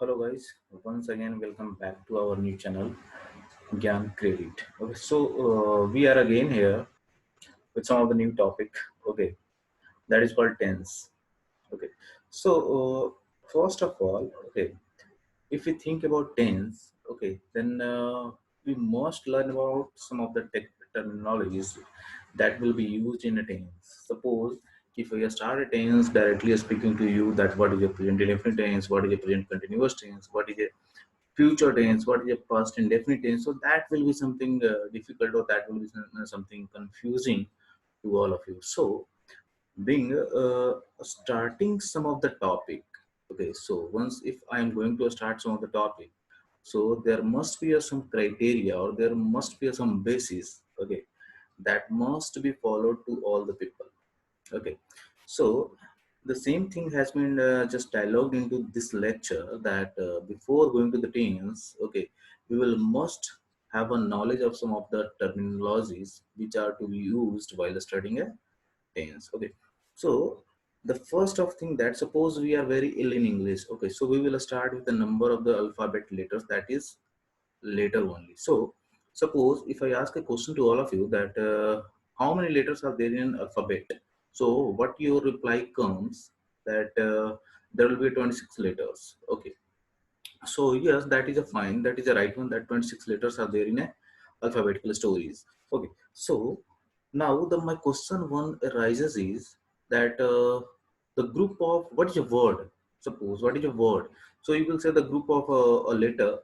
Hello guys, once again welcome back to our new channel Gyan Credit. Okay, so we are again here with some of the new topic. Okay, that is called tense. Okay, so first of all, okay, if we think about tense, okay, then we must learn about some of the terminologies that will be used in a tense. Suppose if we start a tense directly speaking to you, that what is a present indefinite tense, what is a present continuous tense, what is a future tense, what is a past indefinite tense. So that will be something difficult, or that will be something confusing to all of you. So being starting some of the topic, okay, so once if I am going to start some of the topic, so there must be some criteria, or there must be some basis, okay, that must be followed to all the people. Okay, so the same thing has been just dialogued into this lecture, that before going to the teens, okay, we will must have a knowledge of some of the terminologies which are to be used while studying a teens. Okay, so the first of thing, that suppose we are very ill in English. Okay, so we will start with the number of the alphabet letters, that is later only. So suppose if I ask a question to all of you, that how many letters are there in alphabet, so what your reply comes, that there will be 26 letters. Okay, so yes, that is a fine, that is a right one, that 26 letters are there in a alphabetical stories. Okay, so now the my question one arises is that the group of, what is a word, suppose what is a word, so you will say the group of a letter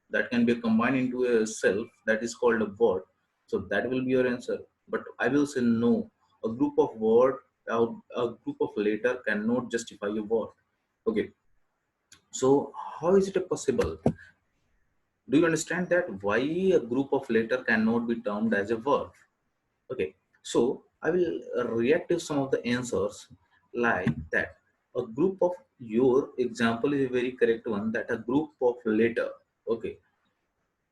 that can be combined into a self, that is called a word. So that will be your answer. But I will say no. A group of word, a group of letter cannot justify a word. Okay. So how is it possible? Do you understand that why a group of letter cannot be termed as a word? Okay. So I will react to some of the answers like that. A group of, your example is a very correct one, that a group of letter, okay,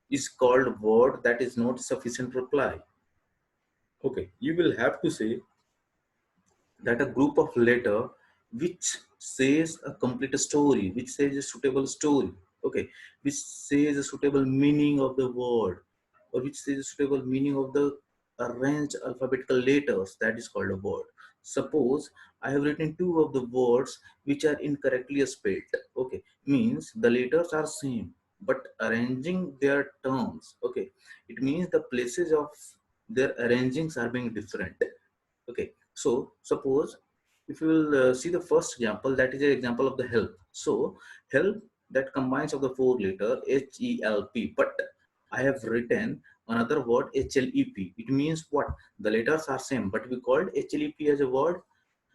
is called word, that is not sufficient reply. Okay, you will have to say that a group of letter which says a complete story, which says a suitable story, okay, which says a suitable meaning of the word, or which says a suitable meaning of the arranged alphabetical letters, that is called a word. Suppose I have written two of the words which are incorrectly spelled. Okay, means the letters are same but arranging their terms. Okay, it means the places of their arrangings are being different. Okay, so suppose if you will see the first example, that is an example of the help. So help, that combines of the four letter HELP, but I have written another word HLEP. It means what? The letters are same, but we called HLEP as a word.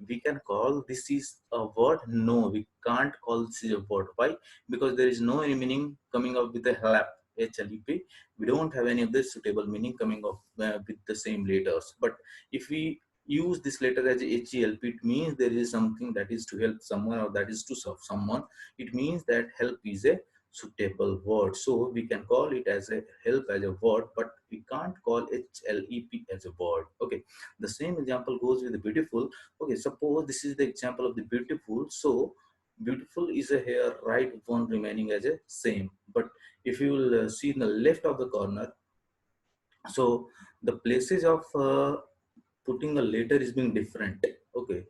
We can call this is a word? No, we can't call this is a word. Why? Because there is no any meaning coming up with the help HLEP. We don't have any of this suitable meaning coming up with the same letters. But if we use this letter as HELP, it means there is something that is to help someone, or that is to serve someone. It means that help is a suitable word. So we can call it as a help as a word, but we can't call HLEP as a word. Okay. The same example goes with the beautiful. Okay, suppose this is the example of the beautiful. So beautiful is a here right one remaining as a same. But if you will see in the left of the corner, so the places of putting a letter is being different. Okay,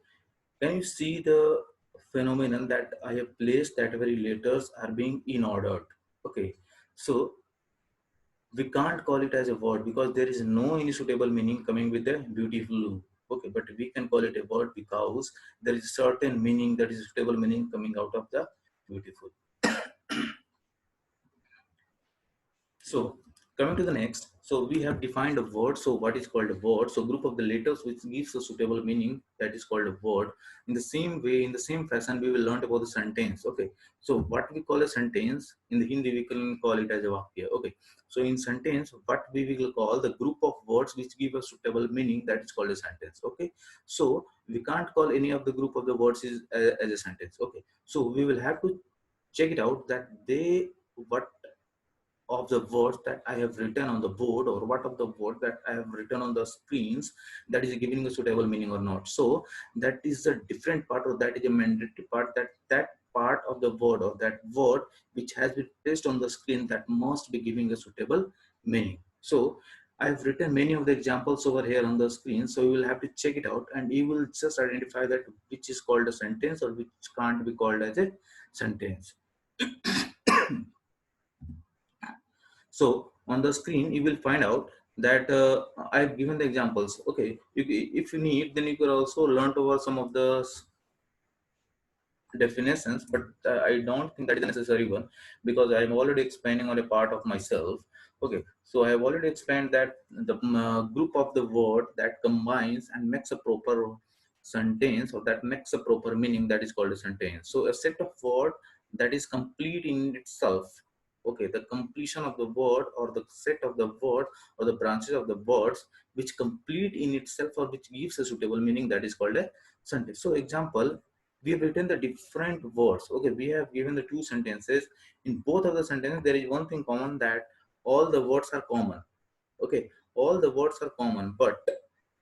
can you see the phenomenon that I have placed that very letters are being in ordered? Okay, so we can't call it as a word because there is no any suitable meaning coming with the beautiful. Okay, but we can call it a word because there is certain meaning, that is suitable meaning coming out of the beautiful. So coming to the next, so we have defined a word. So what is called a word? So group of the letters which gives a suitable meaning, that is called a word. In the same way, in the same fashion, we will learn about the sentence. Okay. So what we call a sentence in the Hindi, we can call it as a vakya. Okay. So in sentence, what we will call the group of words which give a suitable meaning, that is called a sentence. Okay. So we can't call any of the group of the words as a sentence. Okay. So we will have to check it out that they, what of the words that I have written on the board, or what of the word that I have written on the screens, that is giving a suitable meaning or not. So that is a different part, or that is a mandatory part, that part of the word or that word which has been placed on the screen that must be giving a suitable meaning. So I've written many of the examples over here on the screen, so you will have to check it out and you will just identify that which is called a sentence or which can't be called as a sentence. So on the screen you will find out that I've given the examples. Okay, if you need, then you could also learn over some of the definitions, but I don't think that is a necessary one because I'm already explaining on a part of myself. Okay, so I have already explained that the group of the word that combines and makes a proper sentence or that makes a proper meaning, that is called a sentence. So a set of word that is complete in itself. Okay, the completion of the word or the set of the word or the branches of the words which complete in itself or which gives a suitable meaning, that is called a sentence. So example, we have written the different words. Okay, we have given the two sentences. In both of the sentences there is one thing common, that all the words are common. Okay, all the words are common, but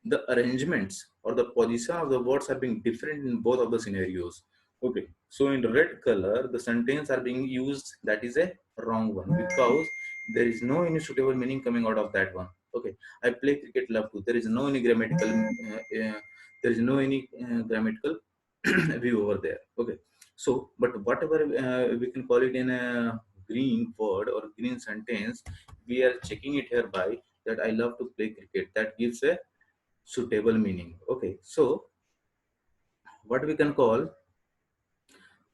the arrangements or the position of the words are being different in both of the scenarios. Okay, so in red color the sentence are being used, that is a wrong one because there is no any suitable meaning coming out of that one. Okay, I play cricket, love to, there is no any grammatical there is no any grammatical view over there. Okay, so but whatever we can call it in a green word or green sentence, we are checking it here by that I love to play cricket, that gives a suitable meaning. Okay, so what we can call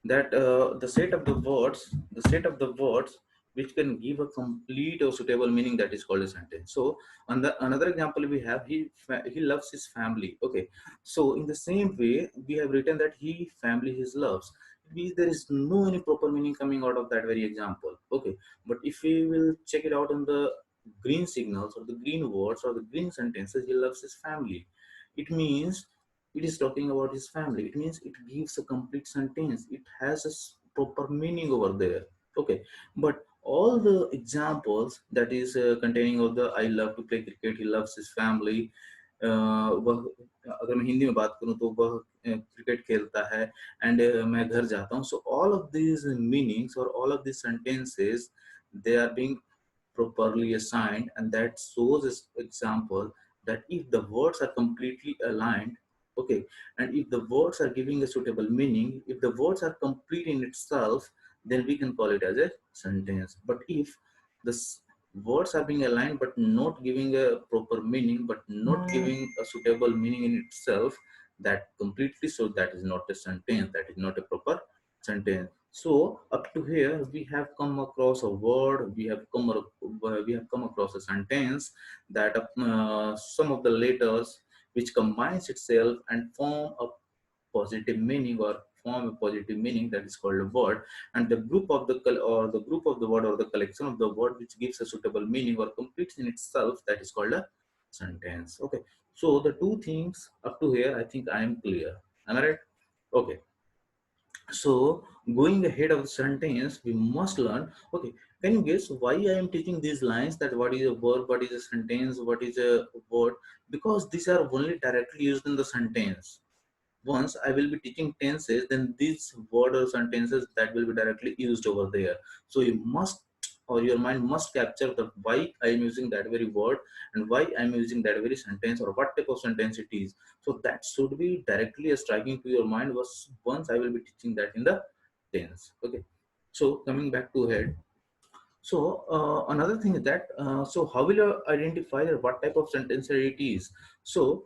that the set of the words which can give a complete or suitable meaning, that is called a sentence. So on the another example we have, he loves his family. Okay, so in the same way we have written that he family his loves. It means there is no any proper meaning coming out of that very example. Okay, but if we will check it out on the green signals or the green words or the green sentences, he loves his family, it means it is talking about his family. It means it gives a complete sentence, it has a proper meaning over there. Okay, but all the examples that is containing of the I love to play cricket, he loves his family, वह अगर मैं हिंदी में बात करूं तो वह cricket खेलता है एंड मैं घर जाता हूं, so all of these meanings or all of these sentences, they are being properly assigned, and that shows this example that if the words are completely aligned. Okay, and if the words are giving a suitable meaning, if the words are complete in itself, then we can call it as a sentence. But if the words are being aligned but not giving a proper meaning, but not giving a suitable meaning in itself, that completely, so that is not a sentence, that is not a proper sentence. So up to here we have come across a word, we have come across a sentence that some of the letters which combines itself and form a positive meaning or form a positive meaning, that is called a word, and the group of the group of the word or the collection of the word which gives a suitable meaning or completes in itself, that is called a sentence. Okay, so the two things up to here I think I am clear. Am I right? Okay, so going ahead of the sentence, we must learn. Okay, can you guess why I am teaching these lines? That what is a verb, what is a sentence, what is a word? Because these are only directly used in the sentence. Once I will be teaching tenses, then these word or sentences that will be directly used over there. So you must, or your mind must capture the why I am using that very word and why I am using that very sentence or what type of sentence it is. So that should be directly striking to your mind was once I will be teaching that in the tense. Okay. So coming back to head. So another thing is that so how will you identify what type of sentence it is? So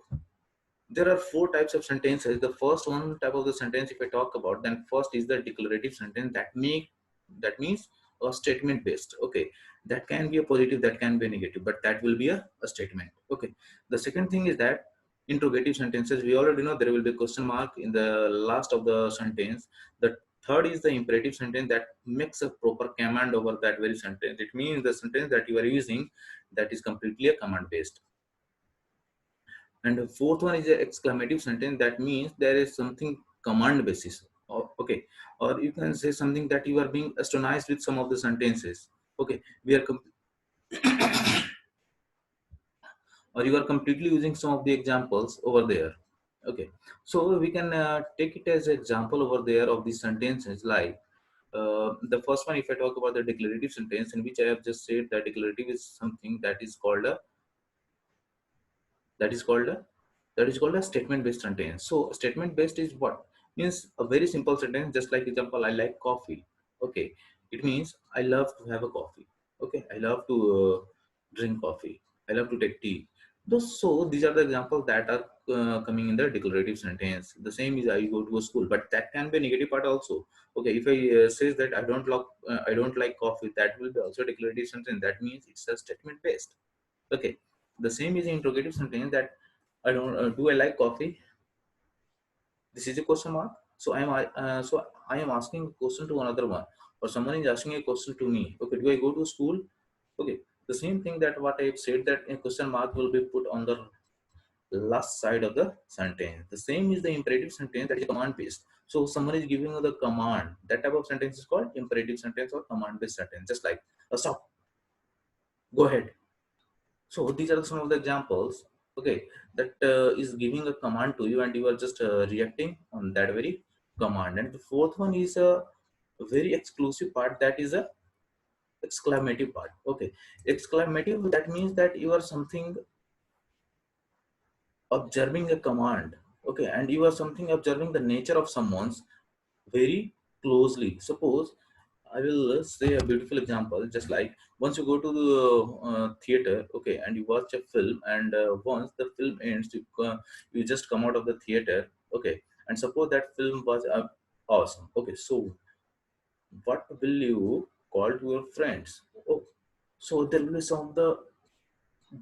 there are four types of sentences. The first one type of the sentence, if I talk about, then first is the declarative sentence. That means a statement based. Okay, that can be a positive, that can be a negative, but that will be a statement. Okay, the second thing is that interrogative sentences. We already know there will be a question mark in the last of the sentence. The third is the imperative sentence that makes a proper command over that very sentence. It means the sentence that you are using, that is completely a command based. And the fourth one is an exclamative sentence. That means there is something command basis. Okay, or you can say something that you are being astonished with some of the sentences. Okay, we are or you are completely using some of the examples over there. Okay, so we can take it as an example over there of the sentences like the first one. If I talk about the declarative sentence, in which I have just said that declarative is something that is called a that is called a statement based sentence. So statement based is what means a very simple sentence, just like example, I like coffee. Okay, it means I love to have a coffee. Okay, I love to drink coffee, I love to take tea. So these are the examples that are coming in the declarative sentence. The same is I go to a school, but that can be a negative part also. Okay, if I says that I don't like coffee, that will be also a declarative sentence. That means it's a statement based. Okay, the same is interrogative sentence, that I don't do I like coffee? This is a question mark. So I am asking a question to another one, or someone is asking a question to me. Okay, do I go to school? Okay, the same thing that what I have said, that a question mark will be put on the last side of the sentence. The same is the imperative sentence, that is command based. So someone is giving you the command. That type of sentence is called imperative sentence or command based sentence. Just like stop, go ahead. So these are some of the examples, okay, that is giving a command to you and you are just reacting on that very command. And the fourth one is a very exclusive part, that is a exclamative part. Okay, exclamative, that means that you are something observing a command. Okay, and you are something observing the nature of someone's very closely. Suppose I will say a beautiful example, just like once you go to the theater, okay, and you watch a film, and once the film ends, you just come out of the theater, okay, and suppose that film was awesome, okay, so what will you call to your friends? Oh, so there will be some of the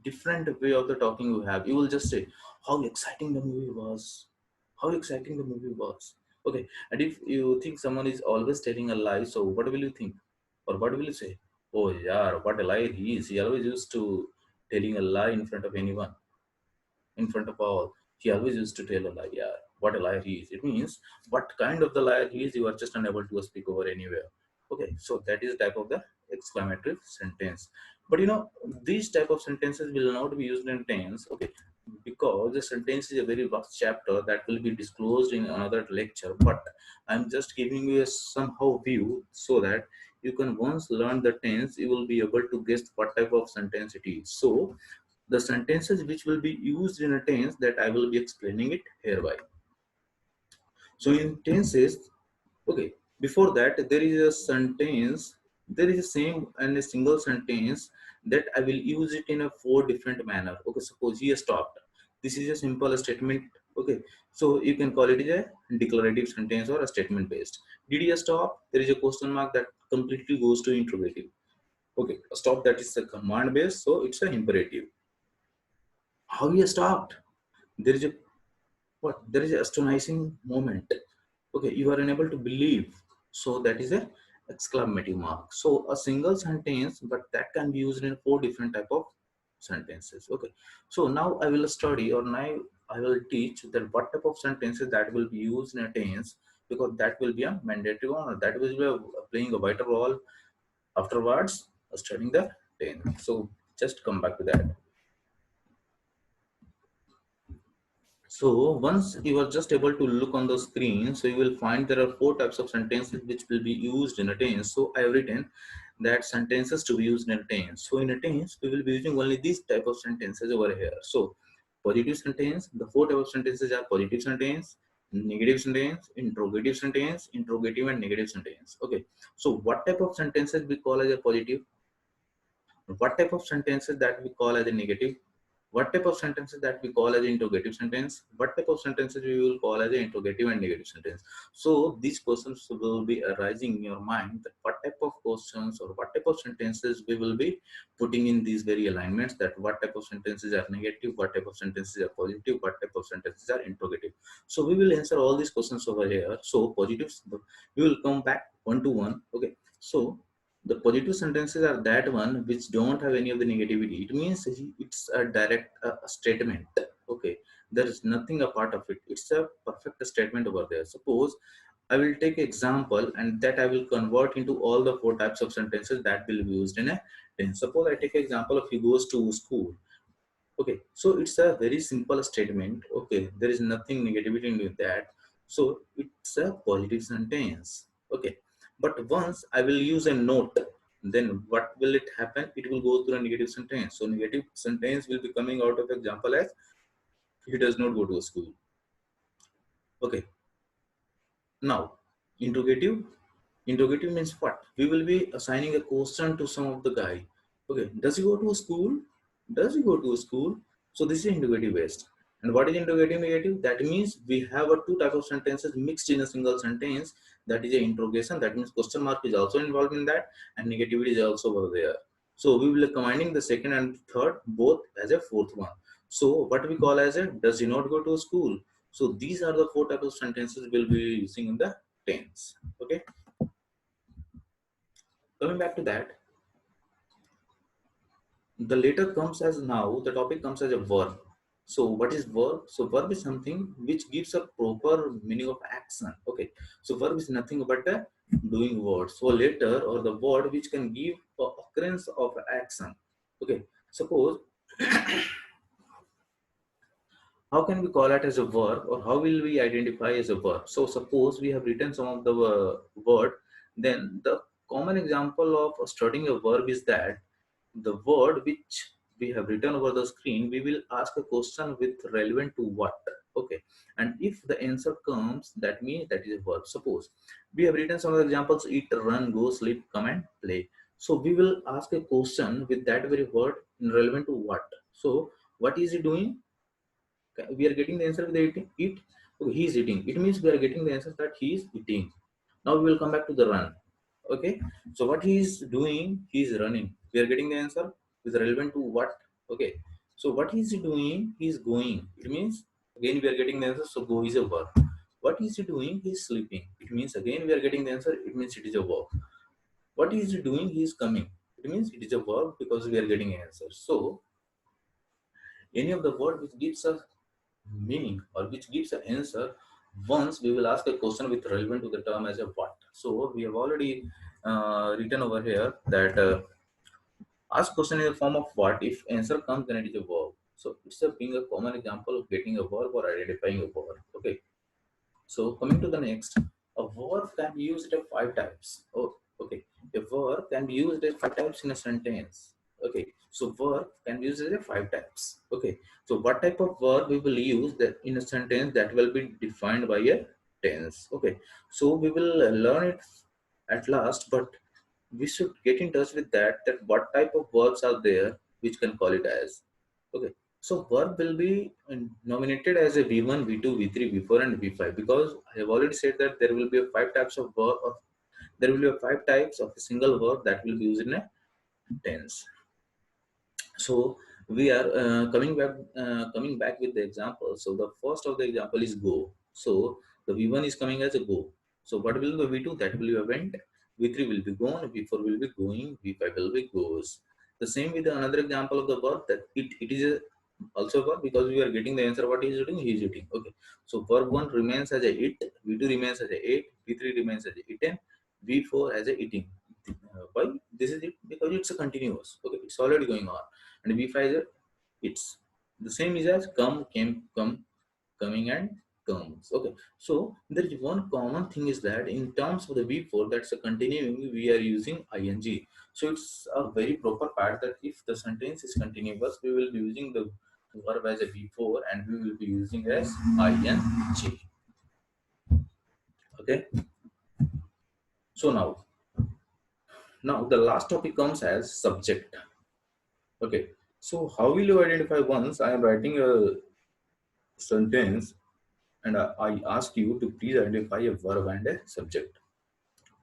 different way of the talking you have. You will just say how exciting the movie was, how exciting the movie was. Okay, and if you think someone is always telling a lie, so what will you think, or what will you say? Oh yeah, what a liar he is. He always used to telling a lie in front of anyone, in front of all. He always used to tell a lie. Yeah, what a liar he is. It means what kind of the liar he is, you are just unable to speak over anywhere. Okay, so that is type of the exclamatory sentence. But you know, these type of sentences will not be used in tense. Okay, because the sentence is a very vast chapter that will be disclosed in another lecture. But I'm just giving you a somehow view so that you can once learn the tense, you will be able to guess what type of sentence it is. So the sentences which will be used in a tense, that I will be explaining it hereby. So in tenses, okay, before that there is a sentence, there is a same and a single sentence that I will use it in a four different manner. Okay, suppose he has stopped. This is a simple statement. Okay, so you can call it a declarative sentence or a statement based. Did he stop? There is a question mark that completely goes to interrogative. Okay, stop, that is a command based, so it's an imperative. How he stopped? There is a what? There is a astonishing moment. Okay, you are unable to believe, so that is a exclamative mark. So a single sentence, but that can be used in four different type of sentences. Okay, so now I will study, or now I will teach that what type of sentences that will be used in a tense, because that will be a mandatory one, or that will be playing a vital role afterwards studying the tense. So just come back to that. So once you are just able to look on the screen, so you will find there are four types of sentences which will be used in a tense. So I have written that sentences to be used in a tense. So in a tense, we will be using only these type of sentences over here. So positive sentence, the four type of sentences are positive sentence, negative sentence, interrogative and negative sentence. Okay. So what type of sentences we call as a positive? What type of sentences that we call as a negative? What type of sentences that we call as interrogative sentence? What type of sentences we will call as an interrogative and negative sentence? So these questions will be arising in your mind, that what type of questions or what type of sentences we will be putting in these very alignments, that what type of sentences are negative, what type of sentences are positive, what type of sentences are interrogative. So we will answer all these questions over here. So positives, we will come back one to one. Okay, so the positive sentences are that one which don't have any of the negativity. It means it's a direct statement. Okay, there is nothing a part of it. It's a perfect statement over there. Suppose I will take example, and that I will convert into all the four types of sentences that will be used in a tense. Suppose I take example of he goes to school. Okay, so it's a very simple statement. Okay, there is nothing negativity in that. So it's a positive sentence. Okay, but once I will use a note, then what will it happen? It will go through a negative sentence. So negative sentence will be coming out of example as he does not go to a school. Okay, now interrogative. Interrogative means what? We will be assigning a question to some of the guy. Okay, does he go to a school? Does he go to a school? So this is interrogative based. And what is interrogative negative? That means we have a two type of sentences mixed in a single sentence. That is a interrogation. That means question mark is also involved in that, and negativity is also over there. So we will be combining the second and third both as a fourth one. So what we call as a does he not go to a school? So these are the four types of sentences we'll be using in the tense. Okay. Coming back to that, the later comes as now, the topic comes as a verb. So what is verb? So verb is something which gives a proper meaning of action. Okay. So verb is nothing but a doing word. So later or the word which can give a occurrence of action. Okay. Suppose how can we call it as a verb or how will we identify as a verb? So suppose we have written some of the word, then the common example of studying a verb is that the word which we have written over the screen, we will ask a question with relevant to what. Okay, and if the answer comes, that means that is a verb. Suppose we have written some examples: eat, run, go, sleep, come, and play. So we will ask a question with that very word in relevant to what. So what is he doing? We are getting the answer with the eating. Eat. Okay, he is eating. It means we are getting the answer that he is eating. Now we will come back to the run. Okay, so what he is doing, he is running. We are getting the answer with relevant to what. Okay, so what is he doing? He is going. It means again we are getting the answer. So go is a verb. What is he doing? He is sleeping. It means again we are getting the answer. It means it is a verb. What is he doing? He is coming. It means it is a verb because we are getting an answer. So any of the word which gives us meaning or which gives an answer, once we will ask a question with relevant to the term as a what. So we have already written over here that ask question in the form of what. If answer comes, then it is a verb. So it's a being a common example of getting a verb or identifying a verb. Okay. So coming to the next, a verb can be used at five types. Oh, okay. A verb can be used as five types in a sentence. Okay. So verb can be used as a five types. Okay. So what type of verb we will use that in a sentence that will be defined by a tense. Okay. So we will learn it at last, but we should get in touch with that what type of verbs are there which can call it as. Okay, so verb will be nominated as a v1, v2, v3, v4 and v5 because I have already said that there will be a five types of verb of, there will be a five types of a single verb that will be used in a tense. So we are coming back with the example. So the first of the example is go. So the v1 is coming as a go. So what will be v2? That will be a went. V3 will be gone. V4 will be going. V5 will be goes. The same with another example of the verb that it is a also verb because we are getting the answer what he is doing. He is eating. Okay, so verb 1 remains as a eat. V2 remains as a ate. V3 remains as a eaten. V4 as a eating. Why this is it? Because it's a continuous. Okay, it's already going on. And v5 is it's the same is as come, came, come, coming and comes. Okay, so there is one common thing is that in terms of the v4 that's a continuing, we are using ing. So it's a very proper part that if the sentence is continuous, we will be using the verb as a v4 and we will be using as ing. Okay, so now the last topic comes as subject. Okay, so how will you identify once I am writing a sentence and I ask you to please identify a verb and a subject.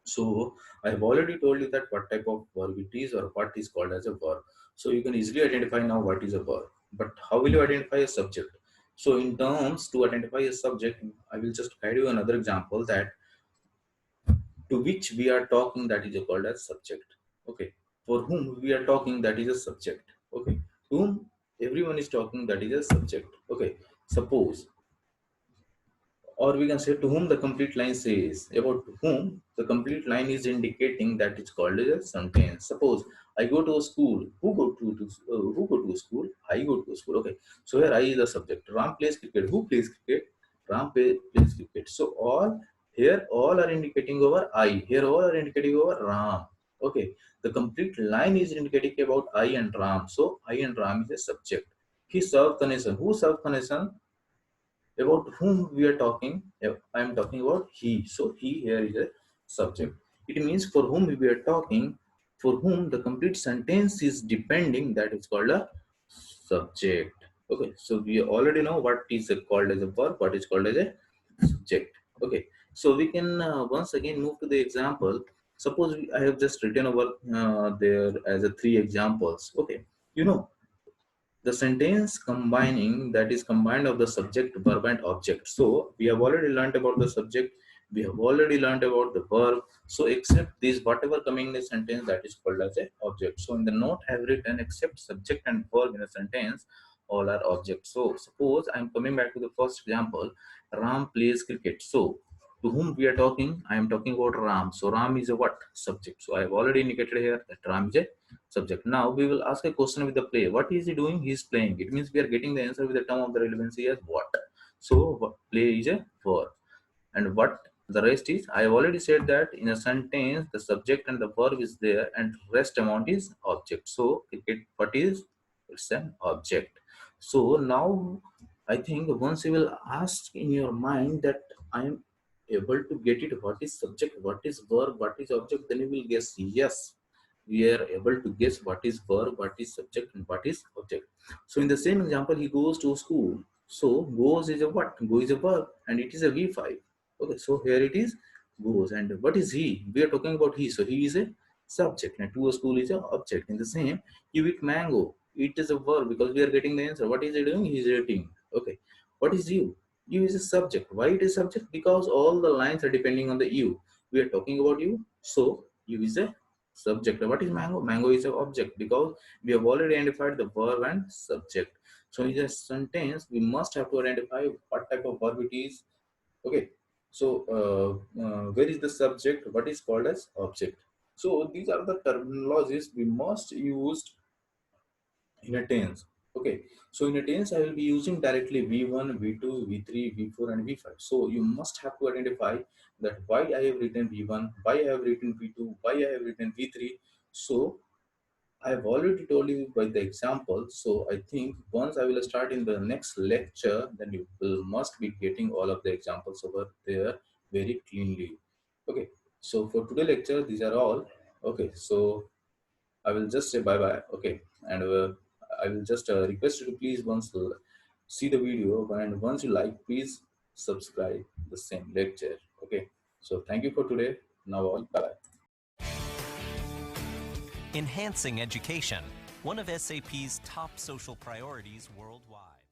So I have already told you that what type of verb it is or what is called as a verb. So you can easily identify now what is a verb. But how will you identify a subject? So in terms to identify a subject, I will just guide you another example that to which we are talking that is called as subject. Okay. For whom we are talking that is a subject. Okay. To whom everyone is talking that is a subject. Okay. Suppose or we can say to whom the complete line says. About to whom the complete line is indicating, that is called as a sentence. Suppose I go to a school. Who go to a school? I go to a school. Okay, so here I is the subject. Ram plays cricket. Who plays cricket? Plays cricket. So all here all are indicating over I. Here all are indicating over Ram. Okay, the complete line is indicating about I and Ram. So I and Ram is a subject. He served the nation. Who served the nation? About whom we are talking. I am talking about he. So he here is a subject. It means for whom we are talking, for whom the complete sentence is depending, that is called a subject. Okay, so we already know what is called as a verb, what is called as a subject. Okay, so we can once again move to the example. Suppose I have just written over there as a three examples. Okay, you know, the sentence combining, that is combined of the subject, verb and object. So we have already learned about the subject, we have already learned about the verb. So except this, whatever coming in the sentence, that is called as a object. So in the note I have written except subject and verb in a sentence, all are objects. So suppose I'm coming back to the first example. Ram plays cricket. So to whom we are talking? I am talking about Ram. So Ram is a what? Subject. So I have already indicated here that Ram is a subject. Now we will ask a question with the play. What is he doing? He is playing. It means we are getting the answer with the term of the relevancy as what. So play is a verb. And what the rest is, I have already said that in a sentence the subject and the verb is there and rest amount is object. So cricket, what is? It's an object. So now I think once you will ask in your mind that I am able to get it, what is subject, what is verb, what is object, then you will guess. Yes, we are able to guess what is verb, what is subject, and what is object. So in the same example, he goes to school. So goes is a what? Go is a verb and it is a V5. Okay, so here it is goes. And what is he? We are talking about he. So he is a subject and to a school is a object. In the same, you eat mango. It is a verb because we are getting the answer. What is he doing? He is eating. Okay. What is you? You is a subject. Why it is subject? Because all the lines are depending on the you. We are talking about you. So you is a subject. What is mango? Mango is an object because we have already identified the verb and subject. So in a sentence, we must have to identify what type of verb it is. Okay. So where is the subject? What is called as object? So these are the terminologies we must use in a tense. Okay, so in a tense I will be using directly v1, v2, v3, v4 and v5. So you must have to identify that why I have written v1, why I have written v2, why I have written v3. So I have already told you by the example. So I think once I will start in the next lecture, then you will must be getting all of the examples over there very cleanly. Okay, so for today lecture these are all. Okay, so I will just say bye bye. Okay, and I will just request you to please once see the video, and once you like, please subscribe the same lecture. Okay, so thank you for today. Now all bye bye. Enhancing education, one of SAP's top social priorities worldwide.